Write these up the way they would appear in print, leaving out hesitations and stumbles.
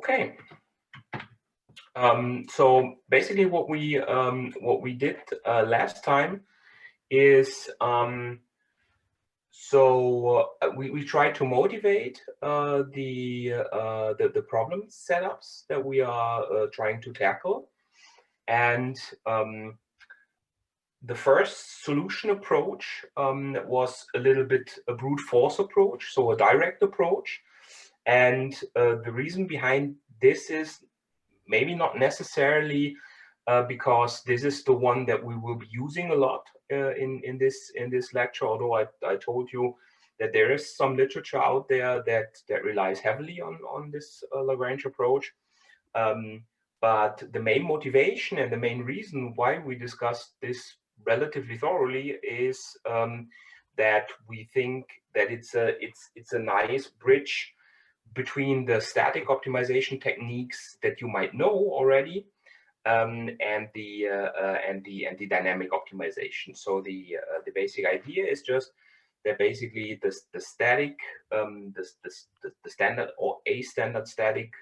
Okay. So basically, what we did last time is we tried to motivate the problem setups that we are trying to tackle, and the first solution approach was a little bit a brute force approach, so a direct approach, and the reason behind this is maybe not necessarily because this is the one that we will be using a lot in this lecture. Although I told you that there is some literature out there that relies heavily on this Lagrange approach. But the main motivation and the main reason why we discussed this relatively thoroughly is that we think that it's a nice bridge between the static optimization techniques that you might know already and the dynamic optimization. So the basic idea is just that basically the static the standard or a standard static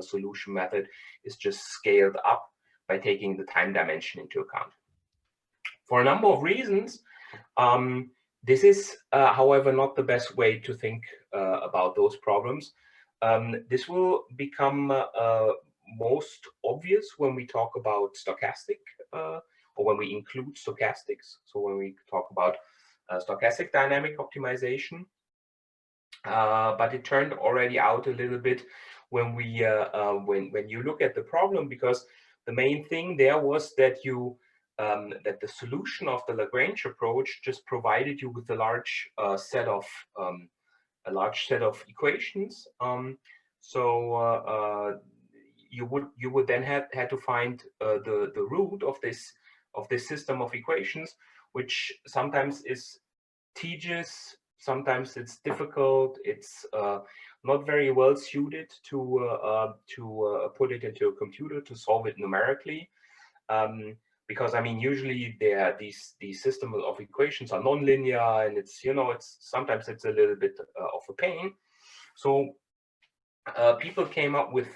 solution method is just scaled up by taking the time dimension into account. For a number of reasons, this is, however, not the best way to think about those problems. This will become most obvious when we talk about stochastic, or when we include stochastics. So when we talk about stochastic dynamic optimization, but it turned already out a little bit when we when you look at the problem, because the main thing there was that you that the solution of the Lagrange approach just provided you with a large set of equations. You would then had to find the root of this system of equations, which sometimes is tedious, sometimes it's difficult, it's not very well suited to put it into a computer to solve it numerically. Because I mean, usually these systems of equations are nonlinear, and it's sometimes it's a little bit of a pain. So people came up with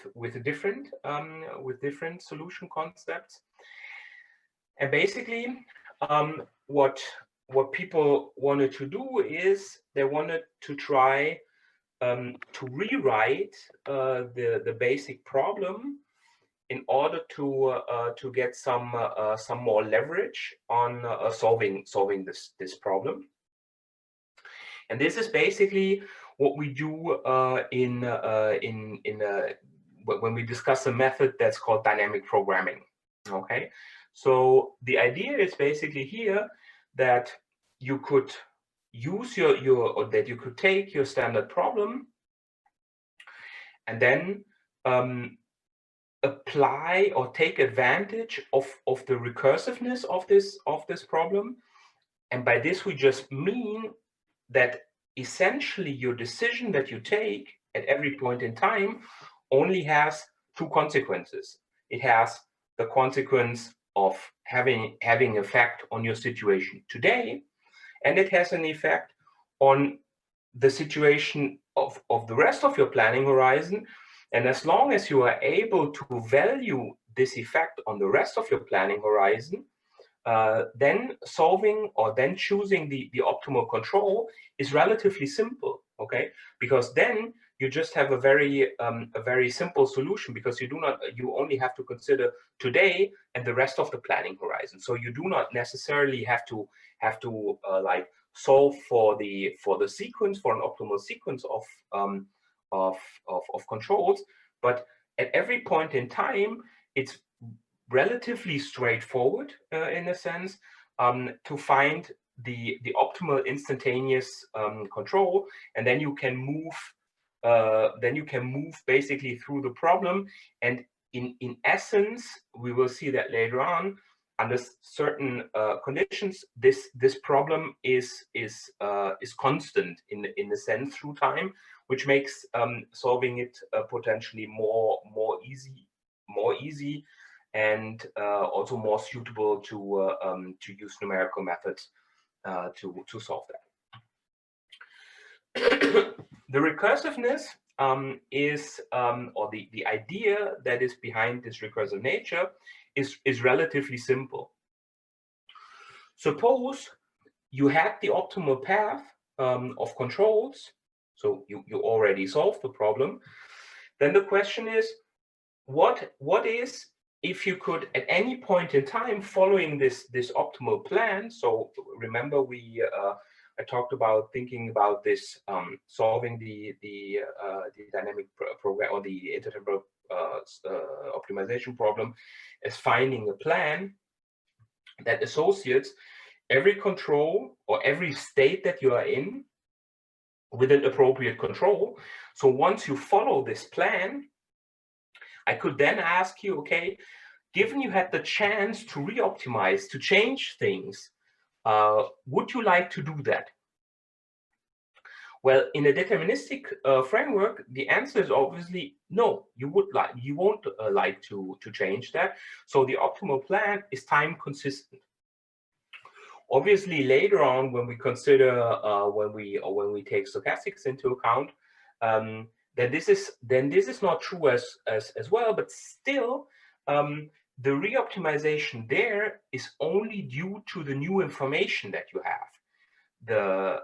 different solution concepts, and basically what people wanted to do is they wanted to try to rewrite the basic problem in order to get some more leverage on solving this problem. And this is basically what we do when we discuss a method that's called dynamic programming. Okay, so the idea is basically here that you could use or that you could take your standard problem and then apply or take advantage of the recursiveness of this problem. And by this we just mean that essentially your decision that you take at every point in time only has two consequences. It has the consequence of having effect on your situation today, and it has an effect on the situation of the rest of your planning horizon. And as long as you are able to value this effect on the rest of your planning horizon, then solving or then choosing the optimal control is relatively simple, okay? Because then you just have a very simple solution, because you only have to consider today and the rest of the planning horizon. So you do not necessarily have to like solve for the sequence, for an optimal sequence of controls, but at every point in time it's relatively straightforward in a sense to find the optimal instantaneous control, and then you can move basically through the problem. And in essence, we will see that later on, under certain conditions, this problem is constant in a sense through time, which makes solving it potentially more easy and also more suitable to use numerical methods to solve that. The recursiveness or the idea that is behind this recursive nature is relatively simple. Suppose you had the optimal path of controls, so you already solved the problem. Then the question is, what is if you could at any point in time following this optimal plan? So remember I talked about thinking about this solving the dynamic program or the intertemporal optimization problem as finding a plan that associates every control or every state that you are in with an appropriate control. So once you follow this plan, I could then ask you, okay, given you had the chance to re-optimize, to change things, would you like to do that? Well, in a deterministic framework, the answer is obviously no. You won't like to change that. So the optimal plan is time consistent. Obviously, later on, when we consider when we take stochastics into account, then this is not true as well. But still, the re-optimization there is only due to the new information that you have. The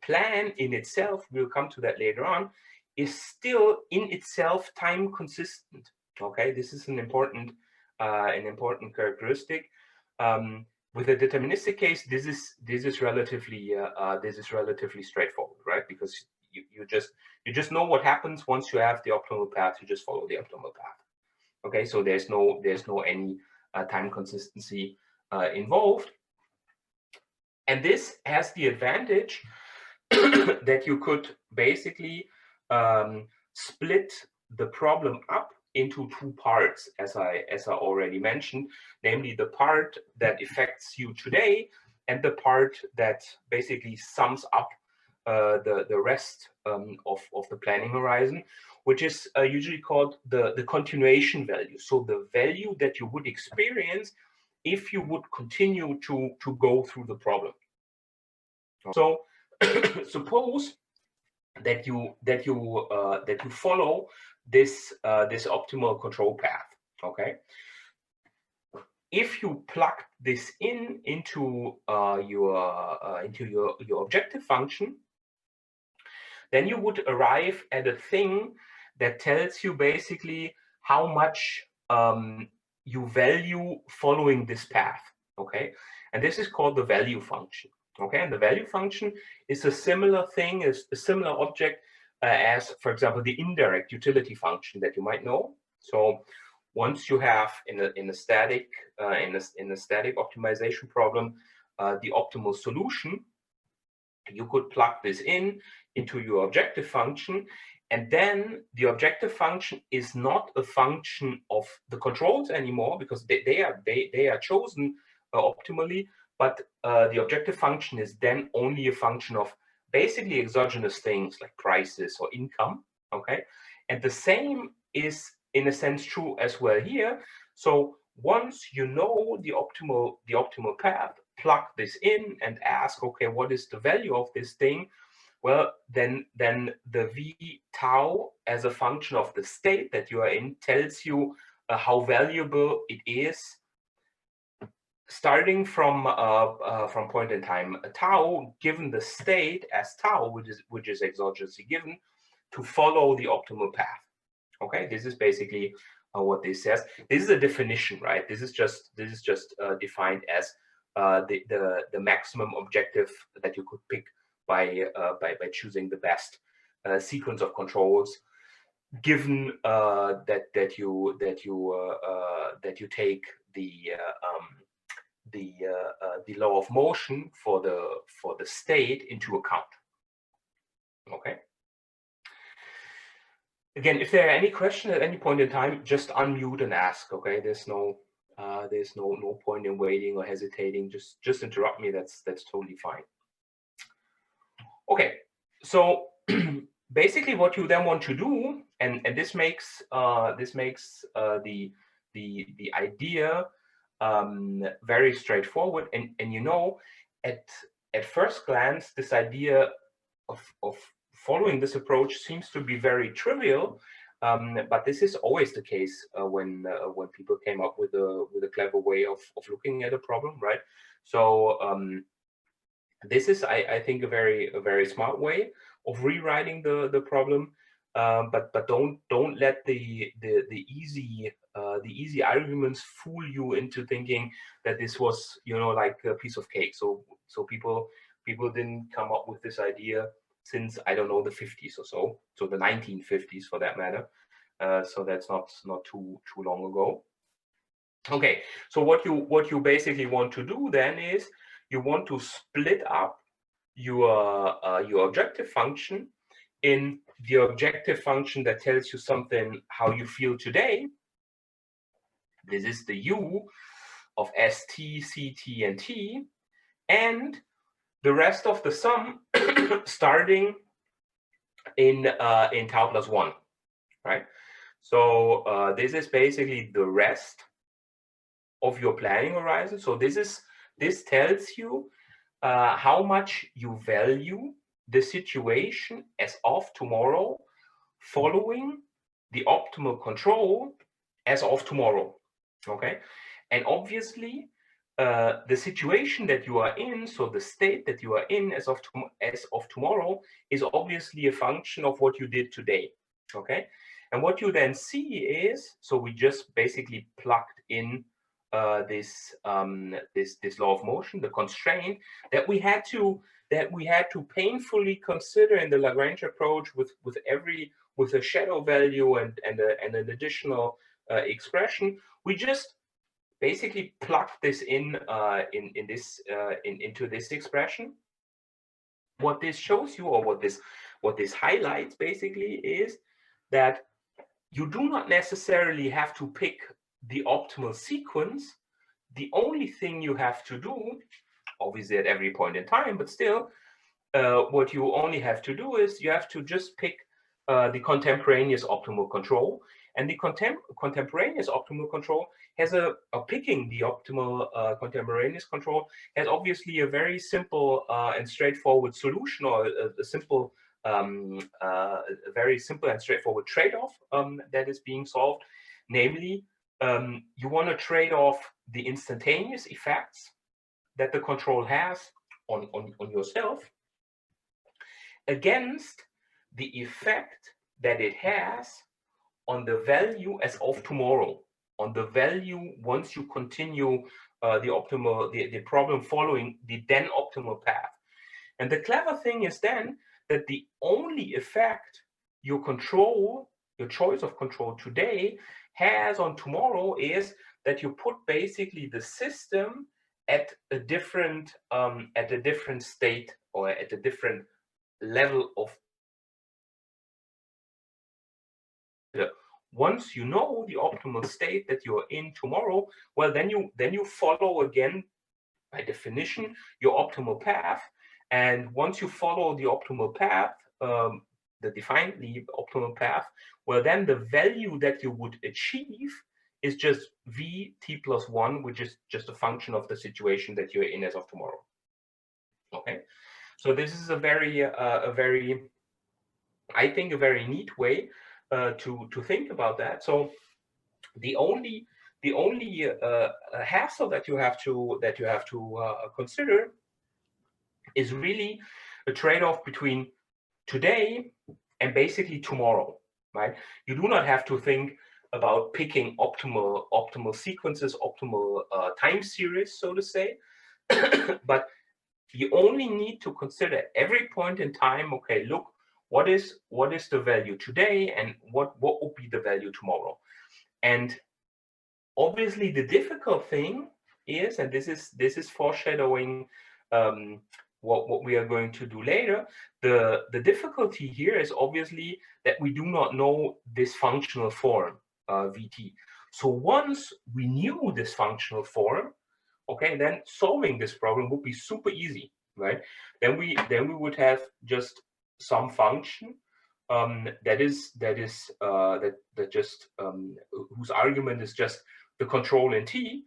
plan in itself, we'll come to that later on, is still in itself time consistent. Okay, this is an important characteristic. With a deterministic case, this is relatively straightforward, right? Because you just know what happens once you have the optimal path. You just follow the optimal path. Okay, so there's no any time consistency involved. And this has the advantage that you could basically split the problem up into two parts, as I already mentioned, namely the part that affects you today and the part that basically sums up the rest of the planning horizon, which is usually called the continuation value. So the value that you would experience if you would continue to go through the problem. So suppose that you follow this optimal control path. Okay. If you plug this into your objective function, then you would arrive at a thing that tells you basically how much you value following this path. Okay, and this is called the value function. Okay, and the value function is a similar thing, is a similar object as, for example, the indirect utility function that you might know. So once you have in a static optimization problem the optimal solution, you could plug this into your objective function, and then the objective function is not a function of the controls anymore, because they are chosen optimally, but the objective function is then only a function of basically exogenous things like prices or income. Okay, and the same is in a sense true as well here. So once you know the optimal path, plug this in and ask, okay, what is the value of this thing? Well, then the v tau as a function of the state that you are in tells you how valuable it is, starting from point in time tau, given the state as tau, which is exogenously given, to follow the optimal path. Okay, this is basically what this says. This is a definition, right? This is just defined as the maximum objective that you could pick by choosing the best sequence of controls, given that you take the law of motion for the state into account. Okay. Again, if there are any questions at any point in time, just unmute and ask. Okay, there's no point in waiting or hesitating. Just interrupt me. That's totally fine. Okay, so basically, what you then want to do, and this makes the idea very straightforward. And you know, at first glance, this idea of following this approach seems to be very trivial, but this is always the case when people came up with a clever way of looking at a problem, right? So this is, I think, a very smart way of rewriting the problem, but don't let the easy arguments fool you into thinking that this was, you know, like a piece of cake. So people didn't come up with this idea since, I don't know, the 50s or so the 1950s for that matter. So that's not too long ago. Okay, so what you basically want to do then is you want to split up your objective function in the objective function that tells you something how you feel today. This is the U of ST, CT, and T, and the rest of the sum starting in tau plus 1, right? So this is basically the rest of your planning horizon. So this tells you how much you value the situation as of tomorrow, following the optimal control as of tomorrow. Okay, and obviously the situation that you are in, so the state that you are in as of tomorrow, is obviously a function of what you did today. Okay, and what you then see is, so we just basically plugged in this law of motion, the constraint that we had to painfully consider in the Lagrange approach with a shadow value and an additional expression. We just basically plug this into this expression. What this shows you, or what this highlights basically, is that you do not necessarily have to pick the optimal sequence. The only thing you have to do, obviously at every point in time, but still, what you only have to do is you have to just pick the contemporaneous optimal control. And the contemporaneous optimal control has picking the optimal contemporaneous control has obviously a very simple and straightforward solution, or a simple, very simple and straightforward trade-off that is being solved. Namely, you want to trade off the instantaneous effects that the control has on yourself against the effect that it has on the value as of tomorrow, on the value once you continue the problem following the then optimal path. And the clever thing is then that the only effect your choice of control today has on tomorrow is that you put basically the system at a different state, or at a different level of. Once you know the optimal state that you're in tomorrow, well, then you follow again, by definition, your optimal path. And once you follow the optimal path, the definedly optimal path, well, then the value that you would achieve is just v t plus 1, which is just a function of the situation that you're in as of tomorrow. Okay, so this is a very, I think, a very neat way to think about that. So the only hassle that you have to consider is really a trade-off between today and basically tomorrow, right? You do not have to think about picking optimal sequences, optimal time series, so to say, but you only need to consider every point in time. Okay, look, what is the value today, and what would be the value tomorrow? And obviously, the difficult thing is, and this is foreshadowing what we are going to do later. The difficulty here is obviously that we do not know this functional form, VT. So once we knew this functional form, okay, then solving this problem would be super easy, right? Then we would have just some function whose argument is just the control in T,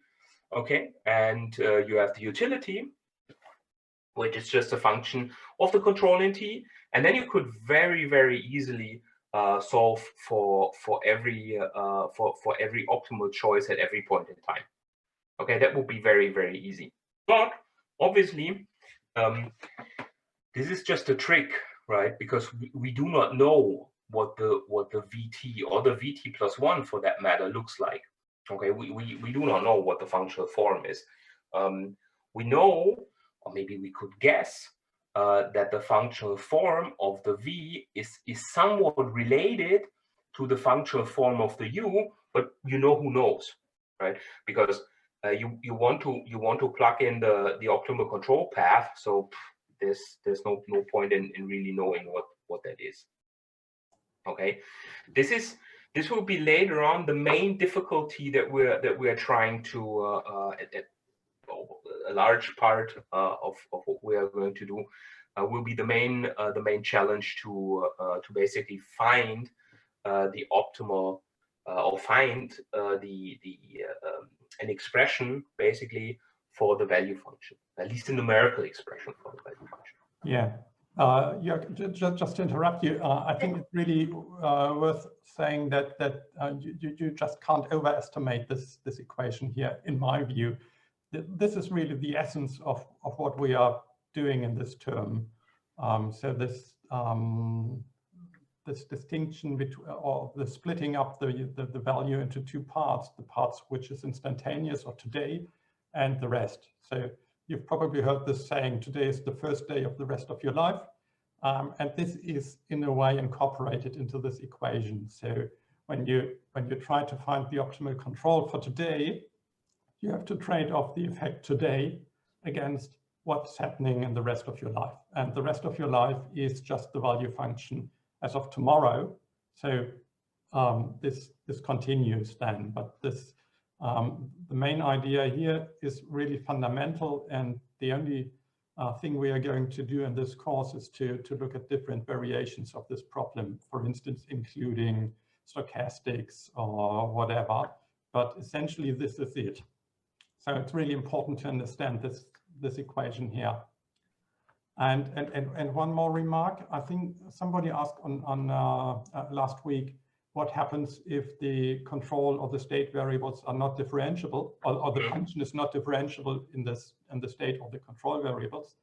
okay, and you have the utility, which is just a function of the control in T, and then you could very easily solve for every optimal choice at every point in time. Okay, that would be very easy. But obviously, this is just a trick, right? Because we do not know what the VT or the VT plus one for that matter looks like. Okay, we do not know what the functional form is. We know, or maybe we could guess, that the functional form of the V is somewhat related to the functional form of the U, but you know who knows, right? Because you want to plug in the optimal control path, so there's no point in really knowing what that is. Okay, this will be later on the main difficulty that we're trying to a large part of what we are going to do will be the main challenge to basically find the optimal or find an expression basically for the value function, at least a numerical expression for the value function. Yeah. Just to interrupt you, I think it's really worth saying that you just can't overestimate this equation here. In my view, this is really the essence of what we are doing in this term. So this distinction between, or the splitting up the value into two parts, the parts which is instantaneous or today, and the rest. So you've probably heard this saying, today is the first day of the rest of your life. And this is in a way incorporated into this equation. So when you try to find the optimal control for today, you have to trade off the effect today against what's happening in the rest of your life. And the rest of your life is just the value function as of tomorrow. So this continues then, but this the main idea here is really fundamental, and the only thing we are going to do in this course is to look at different variations of this problem, for instance, including stochastics or whatever, but essentially this is it. So it's really important to understand this equation here. And one more remark, I think somebody asked on last week, what happens if the control of the state variables are not differentiable, or the function is not differentiable in the state of the control variables?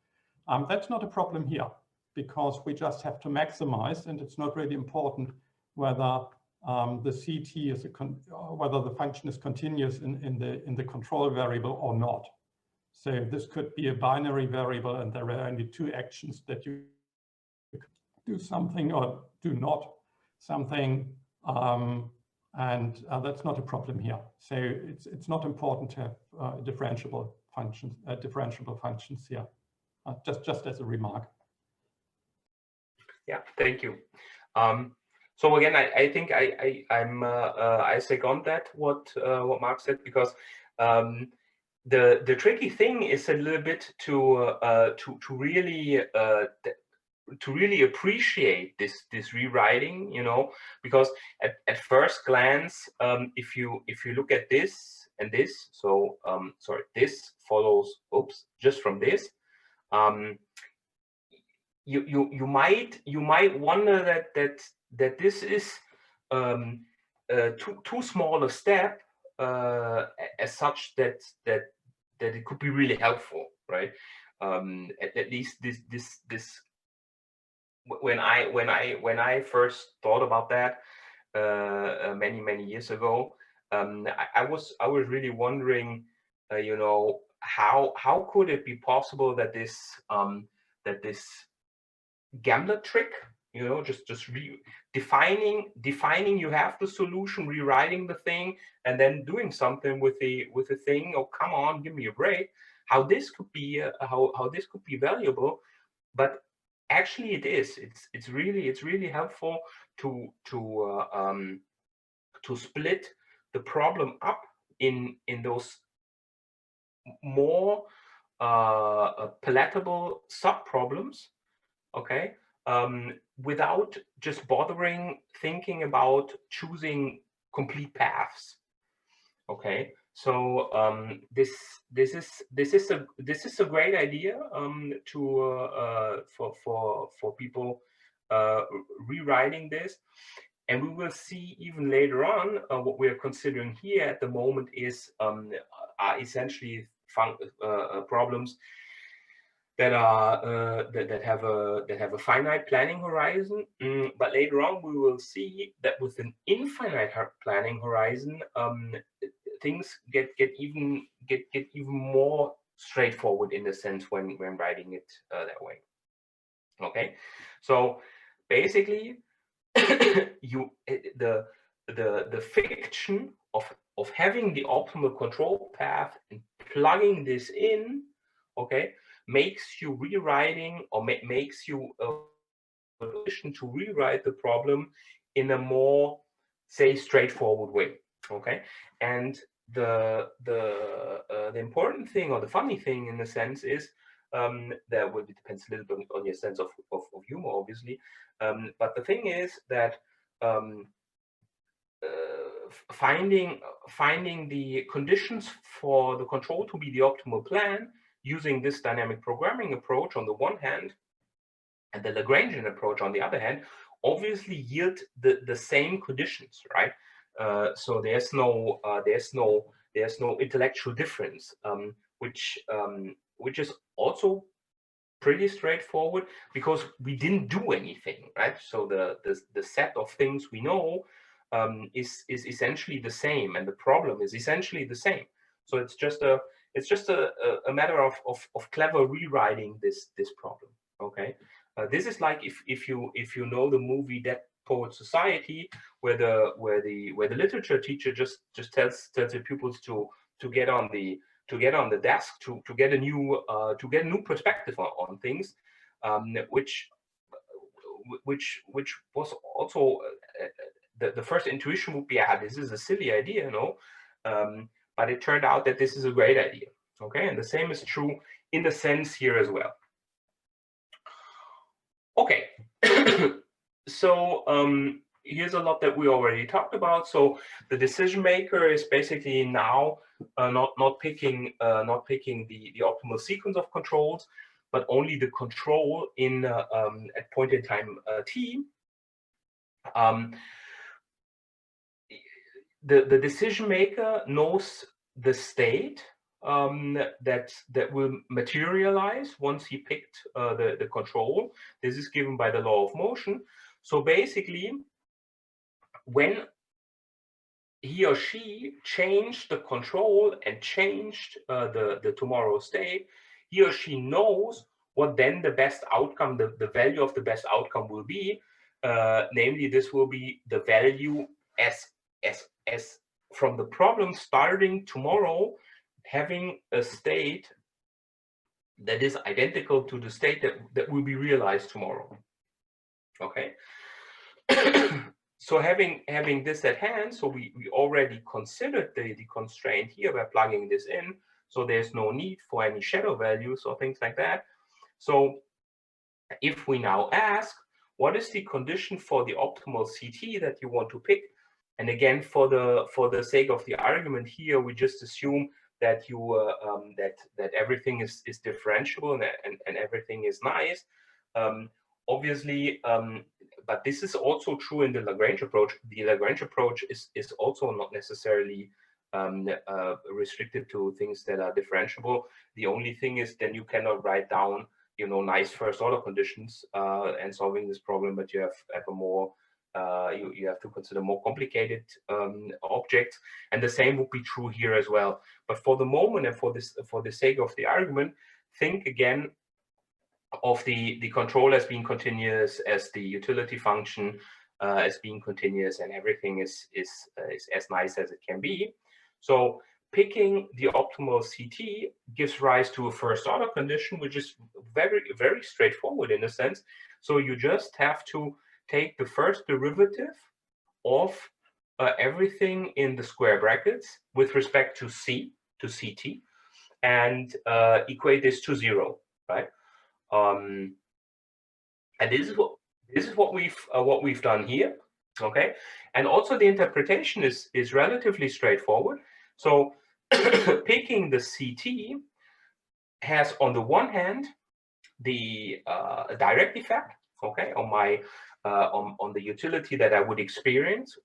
That's not a problem here, because we just have to maximize, and it's not really important whether the CT is whether the function is continuous in the control variable or not. So this could be a binary variable, and there are only two actions that you do something or do not something. And that's not a problem here. So it's not important to have differentiable functions here. Just as a remark. Yeah, thank you. So again, I think I second that what Mark said, because the tricky thing is a little bit to really appreciate this rewriting, you know, because at first glance, if you look at this and this, so sorry, this follows, oops, just from this, you might wonder that this is too small a step as such that it could be really helpful, right? At least this when I first thought about that many years ago, I was really wondering, you know, how could it be possible that this Gamlet trick, you know, just defining you have the solution, rewriting the thing, and then doing something with the thing. Oh, come on, give me a break. How this could be how this could be valuable, but actually it is. It's really helpful to split the problem up in those more palatable sub-problems, okay, without just bothering thinking about choosing complete paths. Okay, so this is a great idea for people rewriting this. And we will see even later on what we are considering here at the moment is are essentially problems that are that have a finite planning horizon. But later on we will see that with an infinite planning horizon, things get even more straightforward in the sense when writing it that way. Okay, so basically the fiction of having the optimal control path and plugging this in, okay, makes you rewriting or makes you a position to rewrite the problem in a more, say, straightforward way. Okay, and the important thing or the funny thing in a sense is that well, it depends a little bit on your sense of humor, obviously. But the thing is that finding the conditions for the control to be the optimal plan using this dynamic programming approach on the one hand, and the Lagrangian approach on the other hand, obviously yield the same conditions, right? So there's no intellectual difference, which is also pretty straightforward because we didn't do anything, right? So the set of things we know is essentially the same, and the problem is essentially the same. So it's just a matter of clever rewriting this problem. Okay, this is like if you know the movie Dead Poet Society, where the literature teacher just tells the pupils to get on the desk to get a new perspective on things, which was also the first intuition would be, this is a silly idea, you know, but it turned out that this is a great idea. Okay, and the same is true in the sense here as well. Okay, so here's a lot that we already talked about. So the decision maker is basically now not picking the optimal sequence of controls, but only the control in at point in time t. The decision maker knows the state that will materialize once he picked the control. This is given by the law of motion. So basically, when he or she changed the control and changed the tomorrow state, he or she knows what then the best outcome, the value of the best outcome will be. Namely, this will be the value as from the problem starting tomorrow, having a state that is identical to the state that will be realized tomorrow. Okay. So having this at hand, so we already considered the constraint here by plugging this in, so there's no need for any shadow values or things like that. So if we now ask, what is the condition for the optimal CT that you want to pick? And again, for the sake of the argument here, we just assume that you that everything is differentiable and everything is nice. Obviously, but this is also true in the Lagrange approach. The Lagrange approach is also not necessarily restricted to things that are differentiable. The only thing is then you cannot write down, you know, nice first order conditions and solving this problem, but you have a more you have to consider more complicated objects, and the same would be true here as well. But for the moment and for the sake of the argument, think again of the control as being continuous, as the utility function as being continuous, and everything is as nice as it can be. So picking the optimal CT gives rise to a first order condition, which is very, very straightforward in a sense. So you just have to take the first derivative of everything in the square brackets with respect to C, to CT, and equate this to 0, right? And this is what we've done here, okay? And also the interpretation is relatively straightforward. So picking the CT has, on the one hand, the direct effect. okay, on my on the utility that I would experience,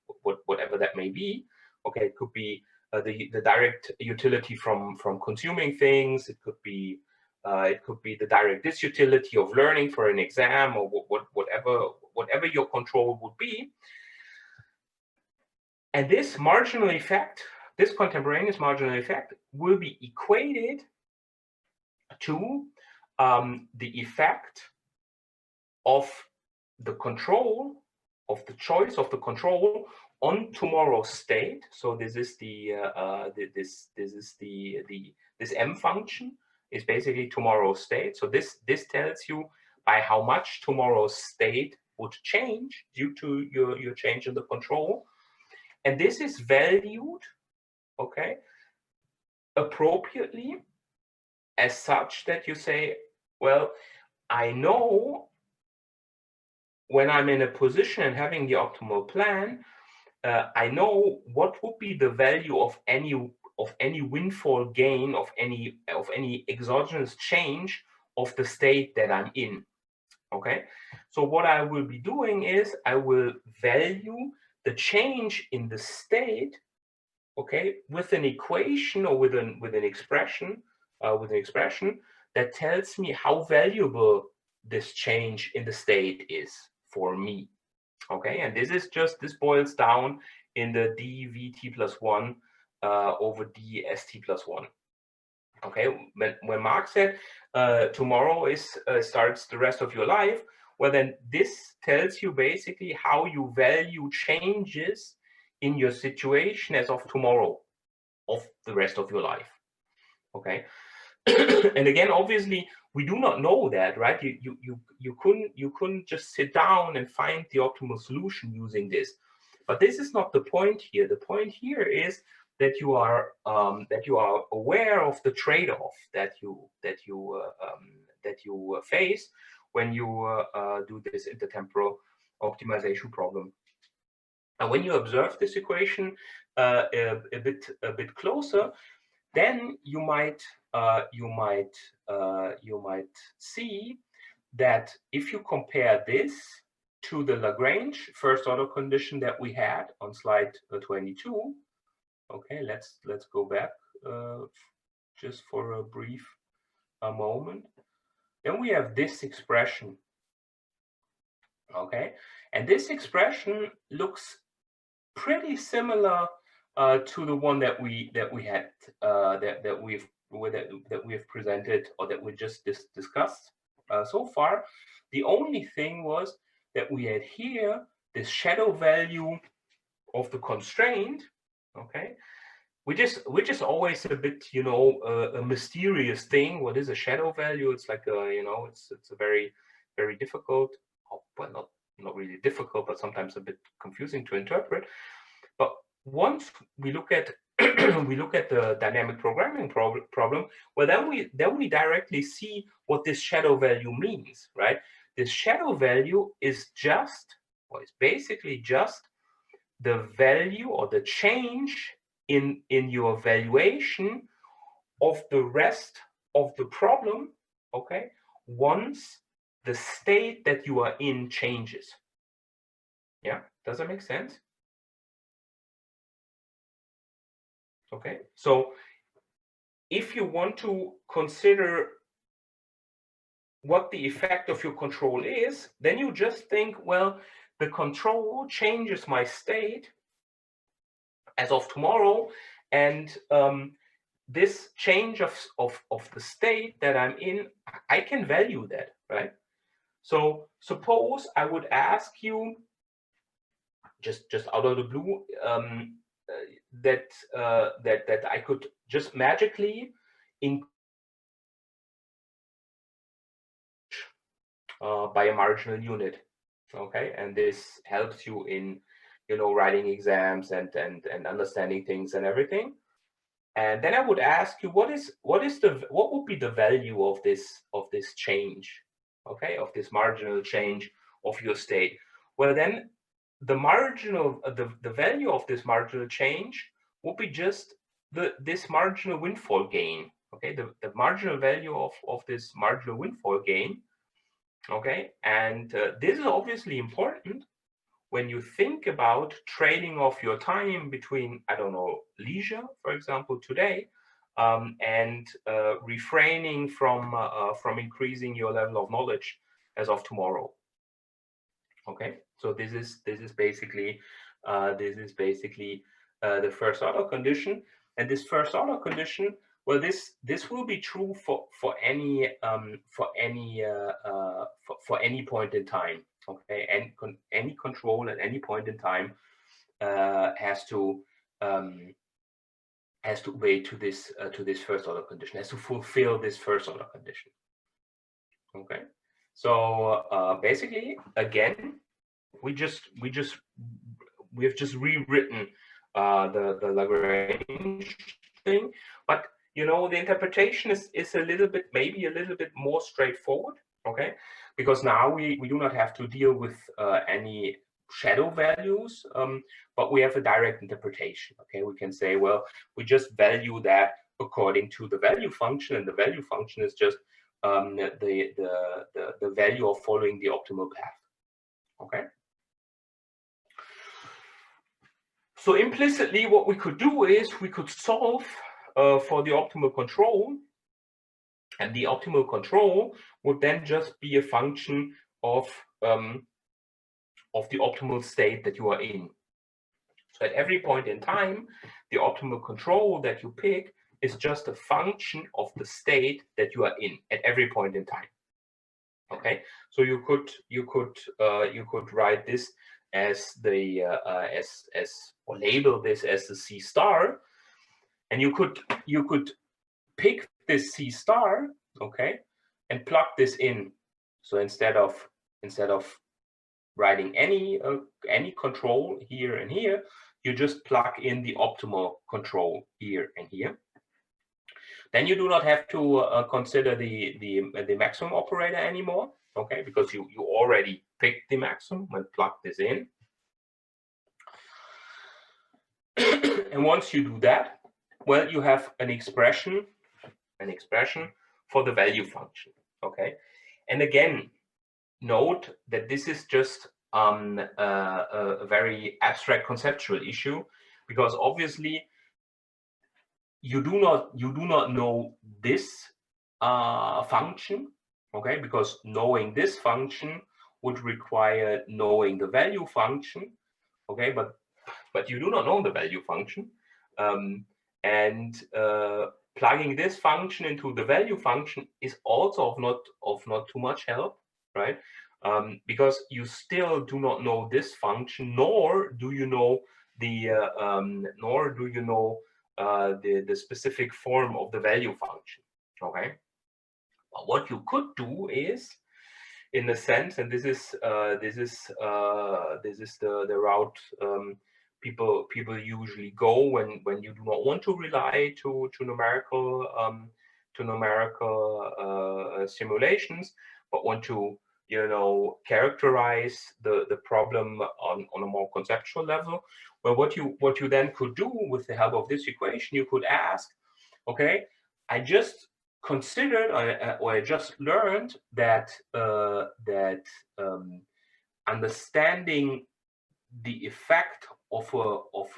whatever that may be. Okay, it could be the direct utility from consuming things. It could be the direct disutility of learning for an exam, or whatever your control would be. And this marginal effect, this contemporaneous marginal effect, will be equated to the effect of the control, of the choice of the control on tomorrow's state. So this is this M function is basically tomorrow's state. So this tells you by how much tomorrow's state would change due to your change in the control. And this is valued, okay, appropriately as such that you say, well, I know when I'm in a position and having the optimal plan, I know what would be the value of any windfall gain, of any exogenous change of the state that I'm in. Okay, so what I will be doing is I will value the change in the state, okay, with an equation or with an expression that tells me how valuable this change in the state is for me. Okay, and this boils down in the dvt plus 1 over dst plus 1. Okay, when Mark said tomorrow starts the rest of your life, well, then this tells you basically how you value changes in your situation as of tomorrow, of the rest of your life. Okay, and again, obviously, we do not know that, right? You couldn't just sit down and find the optimal solution using this. But this is not the point here. The point here is that you are aware of the trade-off that you face when you do this intertemporal optimization problem. And when you observe this equation a bit closer, then you might see that if you compare this to the Lagrange first order condition that we had on slide 22. Okay, let's go back just for a brief moment. Then we have this expression. Okay, and this expression looks pretty similar to the one that we had that we've presented, or that we just discussed so far. The only thing was that we had here this shadow value of the constraint, okay, which is always a bit, a mysterious thing. What is a shadow value? It's like it's a very, very difficult, well, not really difficult, but sometimes a bit confusing to interpret. But once we look at the dynamic programming problem, well, then we directly see what this shadow value means, right? This shadow value is basically just the value or the change in your valuation of the rest of the problem, okay, once the state that you are in changes. Yeah, does that make sense? Okay, so if you want to consider what the effect of your control is, then you just think, well, the control changes my state as of tomorrow, and this change of the state that I'm in, I can value that, right? So suppose I would ask you, just out of the blue, that I could just magically by a marginal unit, okay, and this helps you in writing exams and understanding things and everything. And then I would ask you, what would be the value of this change, okay, of this marginal change of your state? Well, then the value of this marginal change would be just this marginal windfall gain, okay, the marginal value of this marginal windfall gain Okay, and this is obviously important when you think about trading off your time between, I don't know, leisure, for example, today, and refraining from increasing your level of knowledge as of tomorrow. Okay, so this is basically the first order condition, and this first order condition, well, this will be true for any point in time. Okay, and any control at any point in time has to obey to this first order condition, has to fulfill this first order condition. Okay, so basically, again, we've just rewritten the Lagrange thing, but you know, the interpretation is a little bit, maybe a little bit more straightforward. Okay, because now we do not have to deal with any shadow values, but we have a direct interpretation. Okay, we can say, well, we just value that according to the value function, and the value function is just the value of following the optimal path. Okay. So implicitly, what we could do is we could solve for the optimal control, and the optimal control would then just be a function of the optimal state that you are in. So at every point in time, the optimal control that you pick is just a function of the state that you are in at every point in time. Okay, so you could write this as the or label this as the C star, and you could pick this C star, okay, and plug this in. So instead of writing any control here and here, you just plug in the optimal control here and here. Then you do not have to consider the maximum operator anymore, okay, because you already picked the maximum and plug this in. And once you do that, well, you have an expression for the value function. Okay, and again, note that this is just a very abstract conceptual issue, because obviously you do not know this function. Okay, because knowing this function would require knowing the value function. Okay, but you do not know the value function, and plugging this function into the value function is also of not too much help, right? Because you still do not know this function, nor do you know the the specific form of the value function. Okay, but what you could do is, in a sense, and this is the route people usually go when you do not want to rely to numerical simulations, but want to, you know, characterize the problem on a more conceptual level. Well, what you then could do with the help of this equation, you could ask, okay, I just considered, or I just learned that understanding the effect of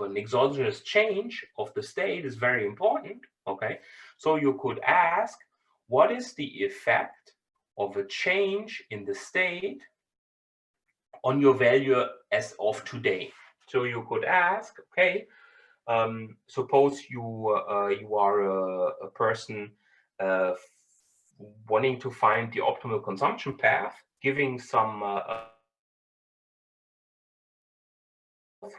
an exogenous change of the state is very important. Okay, so you could ask, what is the effect of a change in the state on your value as of today? So you could ask, okay, suppose you are a person wanting to find the optimal consumption path, giving some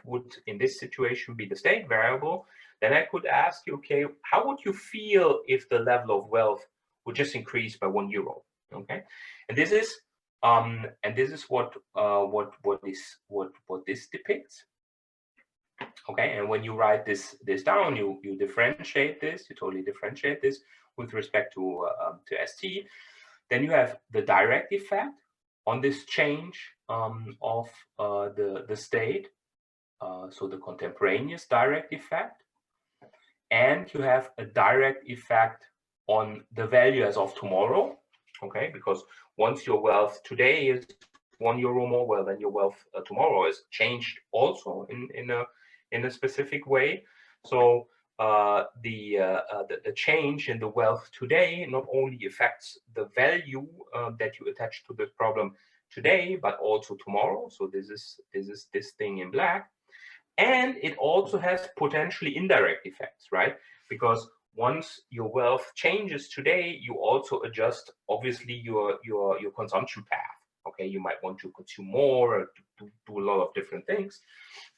would in this situation be the state variable. Then I could ask you, okay, how would you feel if the level of wealth would just increase by €1? Okay, and this is what this depicts. Okay, and when you write this down, you differentiate this, you totally differentiate this with respect to ST. Then you have the direct effect on this change of the state, so the contemporaneous direct effect, and you have a direct effect on the value as of tomorrow. Okay, because once your wealth today is €1 more, well, then your wealth tomorrow is changed also in a specific way. So the change in the wealth today not only affects the value that you attach to this problem today, but also tomorrow. So this is this thing in black, and it also has potentially indirect effects, right? Because once your wealth changes today, you also adjust obviously your consumption path. Okay, you might want to consume more or do a lot of different things.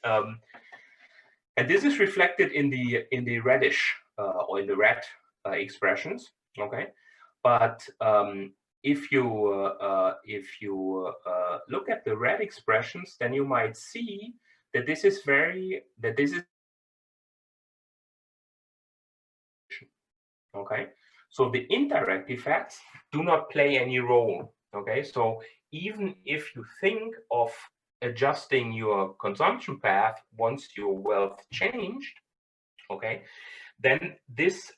And this is reflected in the reddish or in the red expressions. Okay, but if you look at the red expressions, then you might see that this is okay. So the indirect effects do not play any role. Okay, so even if you think of adjusting your consumption path once your wealth changed, okay, then this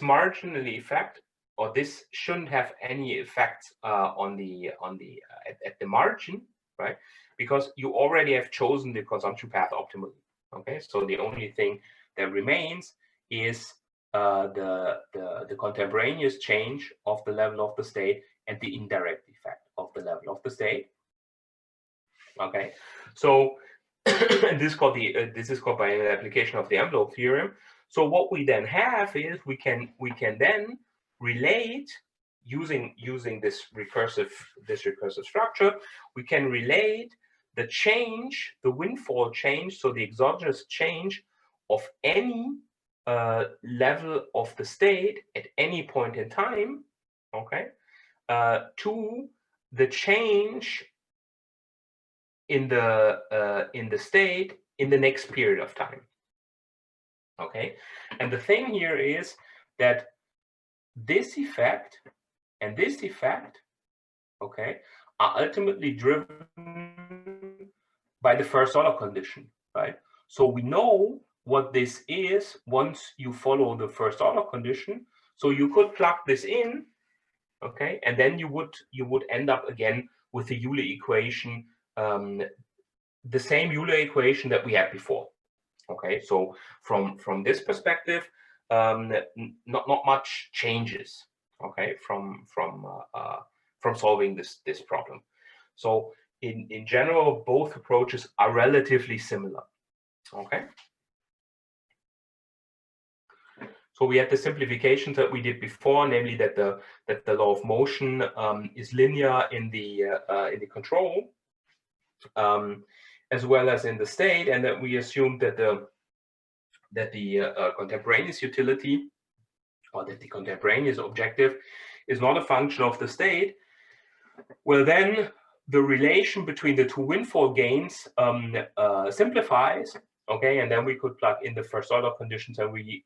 marginal effect, or this shouldn't have any effect at the margin, right? Because you already have chosen the consumption path optimally. Okay, so the only thing that remains is the contemporaneous change of the level of the state and the indirect effect of the level of the state. Okay, so this is called by an application of the envelope theorem. So what we then have is we can then relate using this recursive structure. We can relate the change, the windfall change, so the exogenous change of any level of the state at any point in time, okay, to the change in the state in the next period of time. Okay, and the thing here is that this effect and this effect, okay, are ultimately driven by the first order condition, right? So we know what this is once you follow the first order condition. So you could plug this in, okay, and then you would end up again with the Euler equation, the same Euler equation that we had before. Okay, so from this perspective, not much changes. Okay, from solving this problem. So in general, both approaches are relatively similar. Okay. So we had the simplifications that we did before, namely that the law of motion is linear in the control, as well as in the state, and that we assumed that the contemporaneous utility, or that the contemporaneous objective, is not a function of the state. Well, then the relation between the two windfall gains simplifies. Okay, and then we could plug in the first order conditions, and we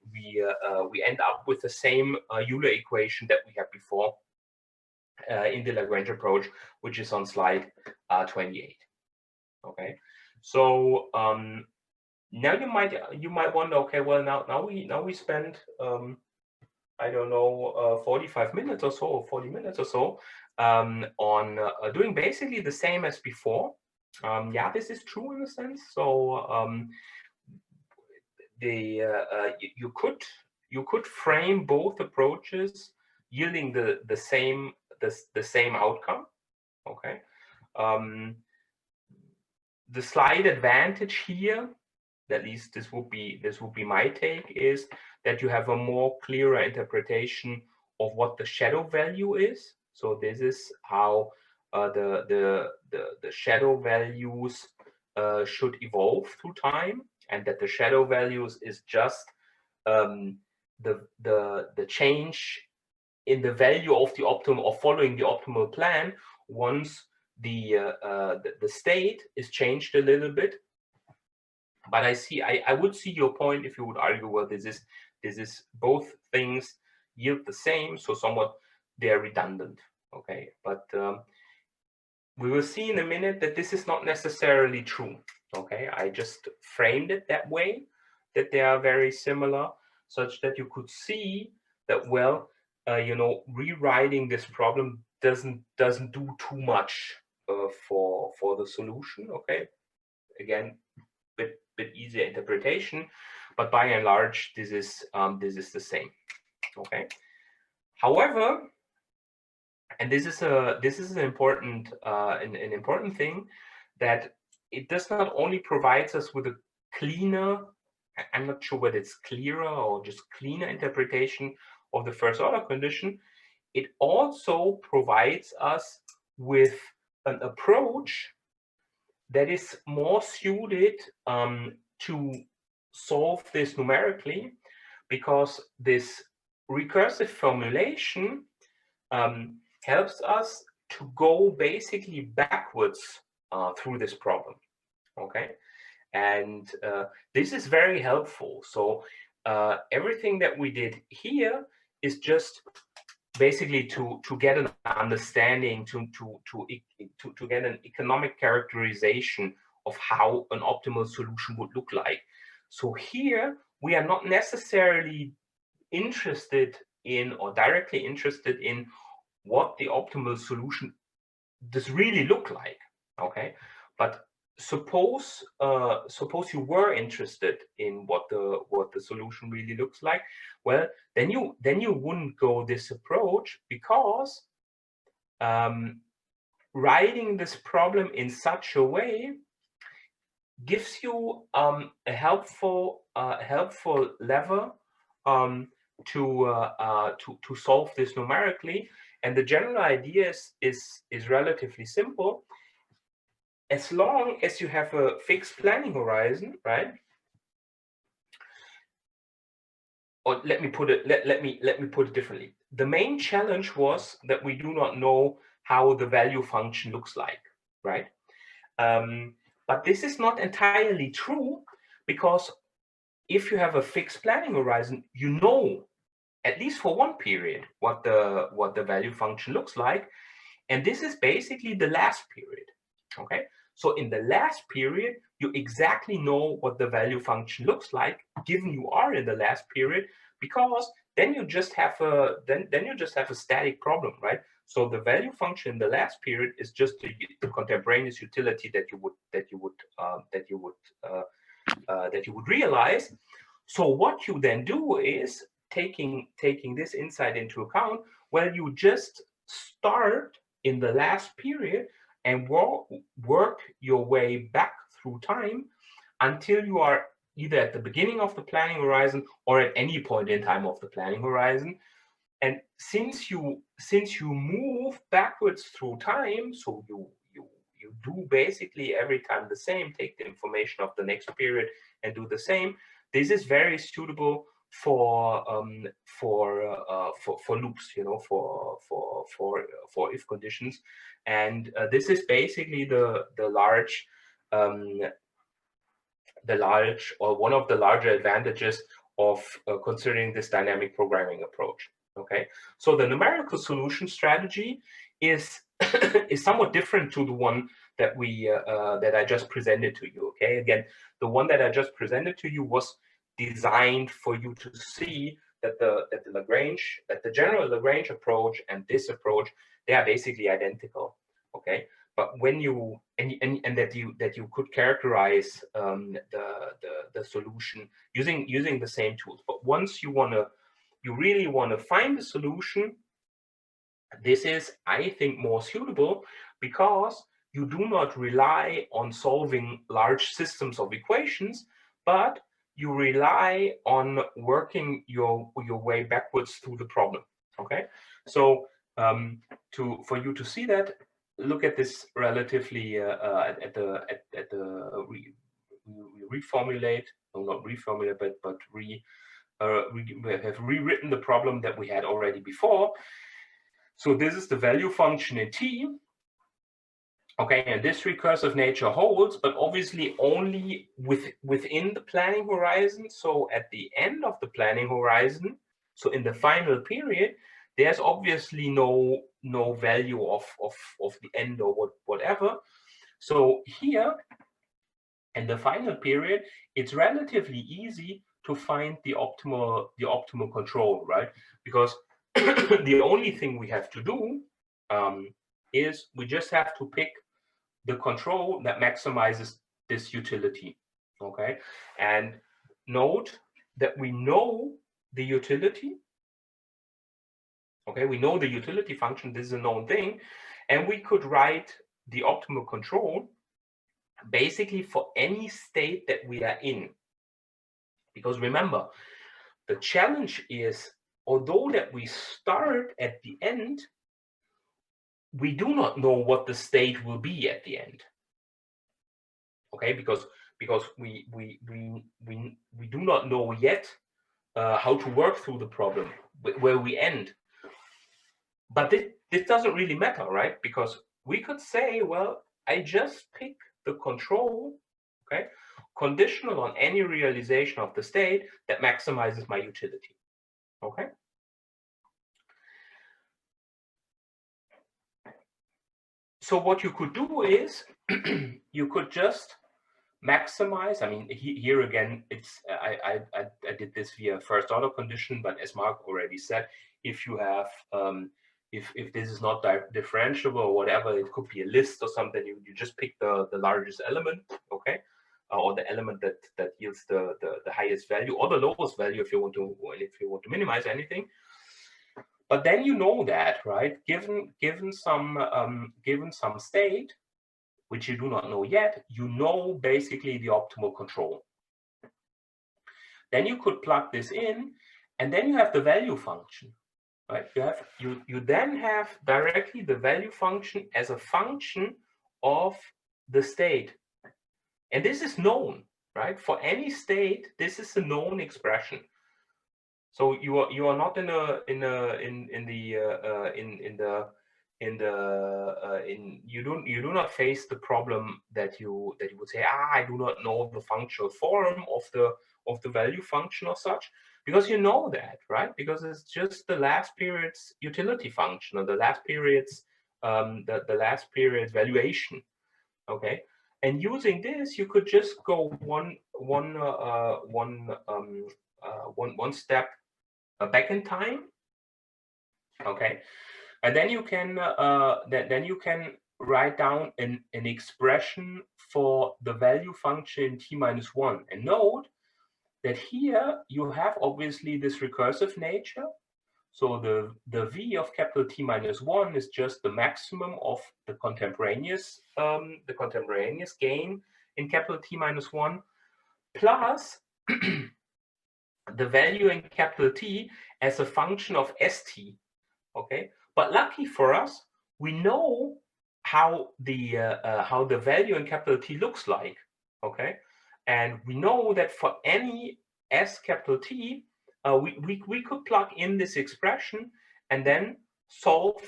end up with the same Euler equation that we had before in the Lagrange approach, which is on slide 28. Okay, so now you might wonder, okay, well now we spend I don't know 45 minutes or so, or 40 minutes or so on doing basically the same as before. Yeah, this is true in a sense. So you could frame both approaches yielding the same outcome. Okay. The slight advantage here, at least this would be my take, is that you have a more clearer interpretation of what the shadow value is. So this is how the shadow values should evolve through time, and that the shadow values is just the change in the value of the optimal, or following the optimal plan, once the state is changed a little bit. But I would see your point if you would argue, well, this is both things yield the same, so somewhat they're redundant. Okay, but we will see in a minute that this is not necessarily true. Okay, I just framed it that way, that they are very similar, such that you could see that, well, rewriting this problem doesn't do too much for the solution. Okay, again, bit easier interpretation, but by and large, this is the same. Okay. However, and this is an important an important thing, that it does not only provide us with a cleaner, I'm not sure whether it's clearer or just cleaner interpretation of the first order condition, it also provides us with an approach that is more suited to solve this numerically, because this recursive formulation helps us to go basically backwards through this problem. Okay, and this is very helpful. So everything that we did here is just basically to get an understanding, to get an economic characterization of how an optimal solution would look like. So here we are not necessarily interested in, or directly interested in, what the optimal solution does really look like. Okay, but suppose you were interested in what the solution really looks like. Well, then you wouldn't go this approach, because writing this problem in such a way gives you a helpful lever to solve this numerically. And the general idea is relatively simple. As long as you have a fixed planning horizon, right? Or let me put it differently. The main challenge was that we do not know how the value function looks like, right? But this is not entirely true, because if you have a fixed planning horizon, you know, at least for one period, what the value function looks like. And this is basically the last period. Okay, so in the last period, you exactly know what the value function looks like, given you are in the last period, because then you just have a static problem, right? So the value function in the last period is just the contemporaneous utility that you would realize. So what you then do is, taking this insight into account, well, you just start in the last period and work your way back through time until you are either at the beginning of the planning horizon or at any point in time of the planning horizon. And since you move backwards through time, so you do basically every time the same, take the information of the next period and do the same. This is very suitable for loops, you know, for if conditions. And this is basically the large or one of the larger advantages of considering this dynamic programming approach. Okay, so the numerical solution strategy is is somewhat different to the one that that I just presented to you. Okay, again, the one that I just presented to you was designed for you to see that the general Lagrange approach and this approach, they are basically identical. Okay, but when you and that you could characterize the solution using the same tools. But once you really want to find the solution, this is, I think, more suitable, because you do not rely on solving large systems of equations, but you rely on working your way backwards through the problem. Okay, so for you to see that, look at this relatively reformulate, no, not reformulate, but we have rewritten the problem that we had already before. So this is the value function in T. Okay, and this recursive nature holds, but obviously only within the planning horizon. So at the end of the planning horizon, so in the final period, there's obviously no value of the end or whatever. So here, in the final period, it's relatively easy to find the optimal control, right? Because the only thing we have to do is we just have to pick the control that maximizes this utility, okay? And note that we know the utility, okay? We know the utility function, this is a known thing, and we could write the optimal control basically for any state that we are in. Because remember, the challenge is, although that we start at the end, we do not know what the state will be at the end. Okay, because we do not know yet how to work through the problem where we end. But this doesn't really matter, right? Because we could say, well, I just pick the control, okay, conditional on any realization of the state that maximizes my utility. Okay. So what you could do is you could just maximize. I mean, here again, it's I did this via first order condition, but as Mark already said, if you have if this is not differentiable or whatever, it could be a list or something. You just pick the largest element, okay, or the element that yields the highest value or the lowest value if you want to minimize anything. But then you know that, right? Given some state, which you do not know yet, you know basically the optimal control. Then you could plug this in, and then you have the value function, right? You then have directly the value function as a function of the state, and this is known, right? For any state, this is a known expression. So you are not you do not face the problem that you would say, I do not know the functional form of the value function or such, because you know that, right? Because it's just the last period's utility function or the last period's the last period's valuation, okay? And using this, you could just go one step back in time, okay, and then you can write down an expression for the value function t-1, and note that here you have obviously this recursive nature. So the v of capital T-1 is just the maximum of the contemporaneous gain in capital T-1 plus the value in capital T as a function of st, okay? But lucky for us, we know how the value in capital T looks like, okay? And we know that for any s capital T, we could plug in this expression and then solve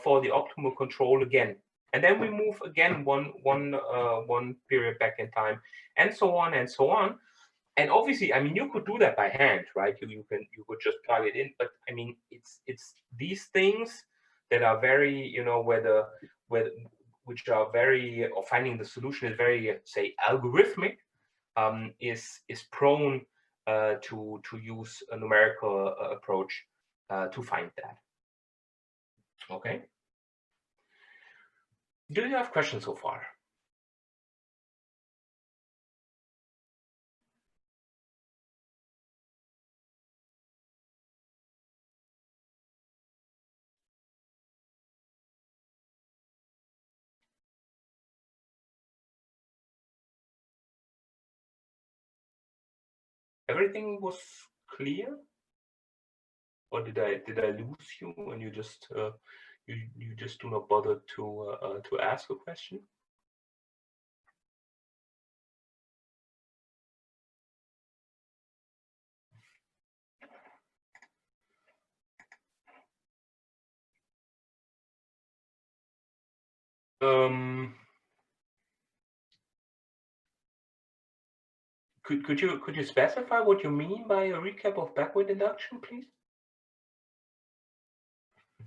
for the optimal control again. And then we move again one period back in time, and so on and so on. And obviously, I mean, you could do that by hand, right? You could just plug it in. But I mean, it's these things that are very, you know, which are very, or finding the solution is very, say, algorithmic, is prone to use a numerical approach to find that. Okay. Do you have questions so far? Everything was clear, or did I lose you and you just you just do not bother to ask a question? Could you specify what you mean by a recap of backward induction, please?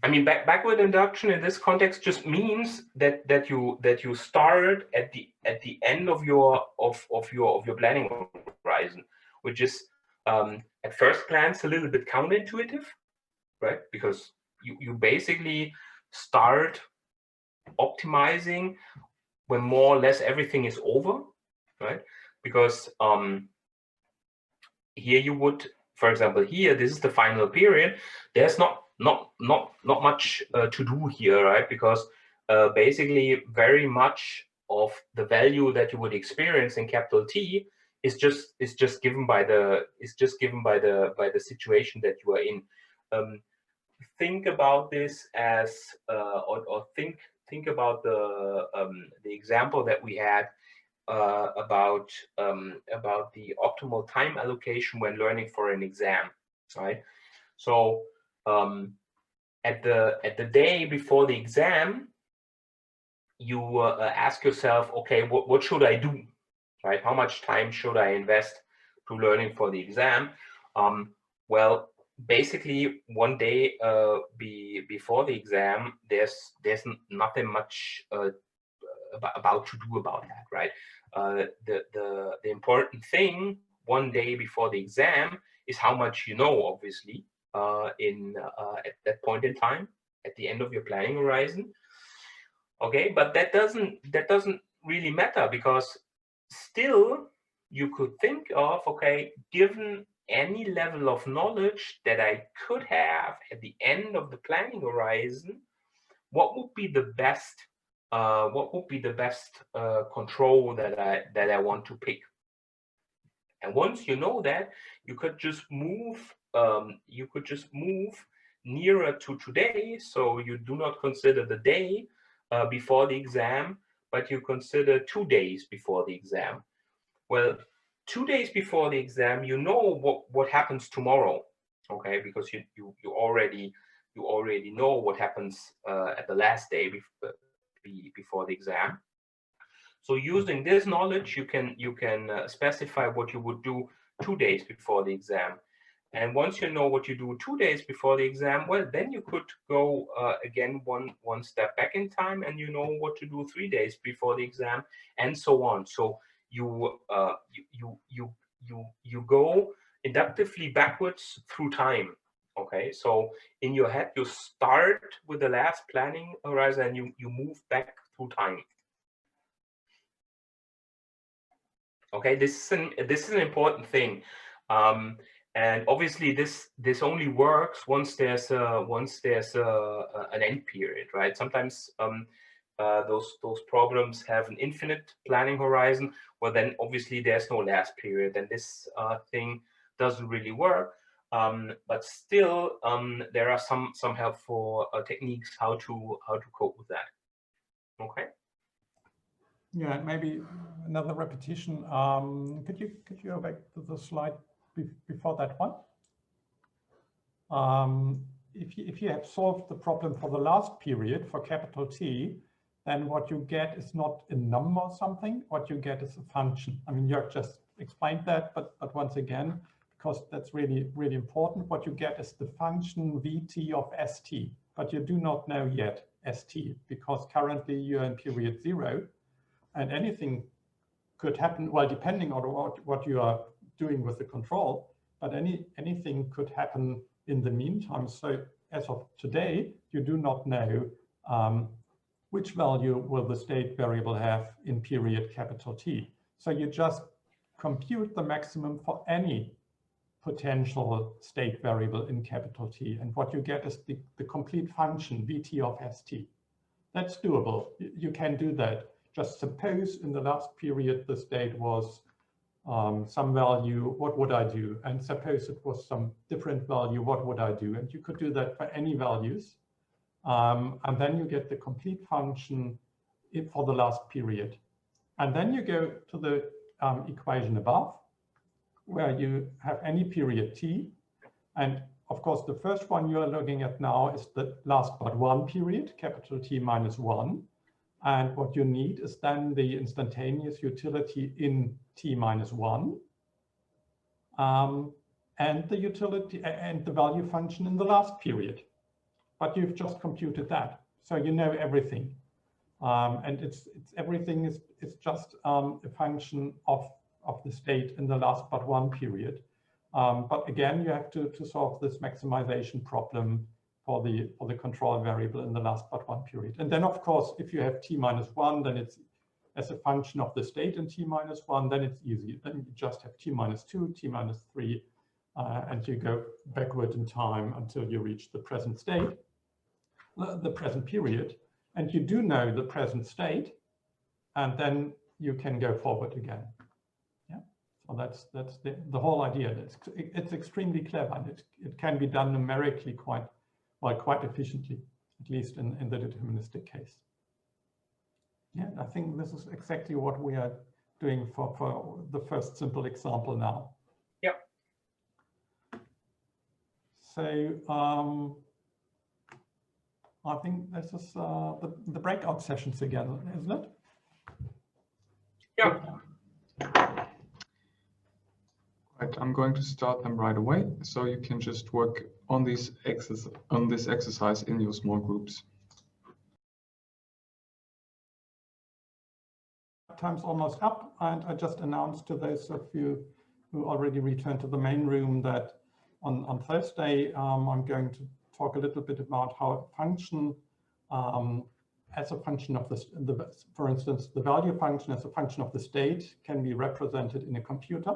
I mean, backward induction in this context just means that you start at the end of your planning horizon, which is at first glance a little bit counterintuitive, right? Because you basically start optimizing when more or less everything is over, right? Because here you would, for example, here this is the final period. There's not much to do here, right? Because basically very much of the value that you would experience in capital T is just given by the situation that you are in. Think about this as or think about the example that we had about the optimal time allocation when learning for an exam, right? So at the day before the exam, you ask yourself, okay, what should I do, right? How much time should I invest to learning for the exam? Well, basically, one day before the exam, there's nothing much about to do about that, right? The important thing one day before the exam is how much you know, obviously, at that point in time, at the end of your planning horizon. Okay, but that doesn't really matter, because still you could think of, okay, given any level of knowledge that I could have at the end of the planning horizon, what would be the best control that I want to pick? And once you know that, you could just move nearer to today. So you do not consider the day before the exam, but you consider 2 days before the exam. Well, 2 days before the exam, you know what happens tomorrow, okay? Because you already know what happens at the last day before the exam. So using this knowledge, you can specify what you would do 2 days before the exam. And once you know what you do 2 days before the exam, well, then you could go again one step back in time, and you know what to do 3 days before the exam, and so on. So you go inductively backwards through time. Okay, so in your head, you start with the last planning horizon, and you move back through time. Okay, this is an important thing, and obviously this only works once there's an end period, right? Sometimes those problems have an infinite planning horizon. Well, then obviously there's no last period, and this thing doesn't really work. But still, there are some helpful techniques how to cope with that. Okay. Yeah, maybe another repetition. Could you go back to the slide before that one? If you have solved the problem for the last period for capital T, then what you get is not a number or something. What you get is a function. I mean, Jörg just explained that, but once again, because that's really important, what you get is the function Vt of St, but you do not know yet St, because currently you're in period 0. And anything could happen, well, depending on what you are doing with the control, but anything could happen in the meantime. So as of today, you do not know which value will the state variable have in period capital T. So you just compute the maximum for any potential state variable in capital T. And what you get is the complete function Vt of St. That's doable. You can do that. Just suppose in the last period the state was some value, what would I do? And suppose it was some different value, what would I do? And you could do that for any values. And then you get the complete function for the last period. And then you go to the equation above, where you have any period t. And of course, the first one you are looking at now is the last but one period, capital T minus 1. And what you need is then the instantaneous utility in T minus 1, and the utility and the value function in the last period. But you've just computed that, so you know everything. And everything is just a function of the state in the last but one period. But again, you have to solve this maximization problem for the control variable in the last but one period. And then, of course, if you have t-1, then it's as a function of the state in t-1, then it's easy. Then you just have t-2, t-3, and you go backward in time until you reach the present state, the present period. And you do know the present state, and then you can go forward again. Yeah. So that's the whole idea. It's extremely clever, and it can be done numerically quite efficiently, at least in the deterministic case. Yeah, I think this is exactly what we are doing for the first simple example now. Yeah. So I think this is the breakout sessions again, isn't it? Yeah. Right, I'm going to start them right away, so you can just work on this exercise in your small groups. Time's almost up, and I just announced to those of you who already returned to the main room that on Thursday I'm going to talk a little bit about how a function as a function of for instance, the value function as a function of the state can be represented in a computer,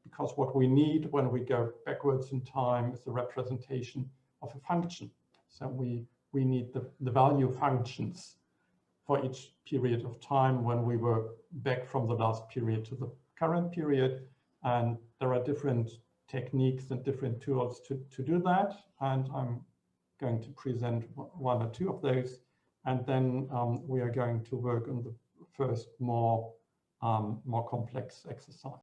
because what we need when we go backwards in time is a representation of a function. So we need the value functions for each period of time when we were back from the last period to the current period. And there are different techniques and different tools to do that. And I'm going to present one or two of those. And then we are going to work on the first more complex exercise.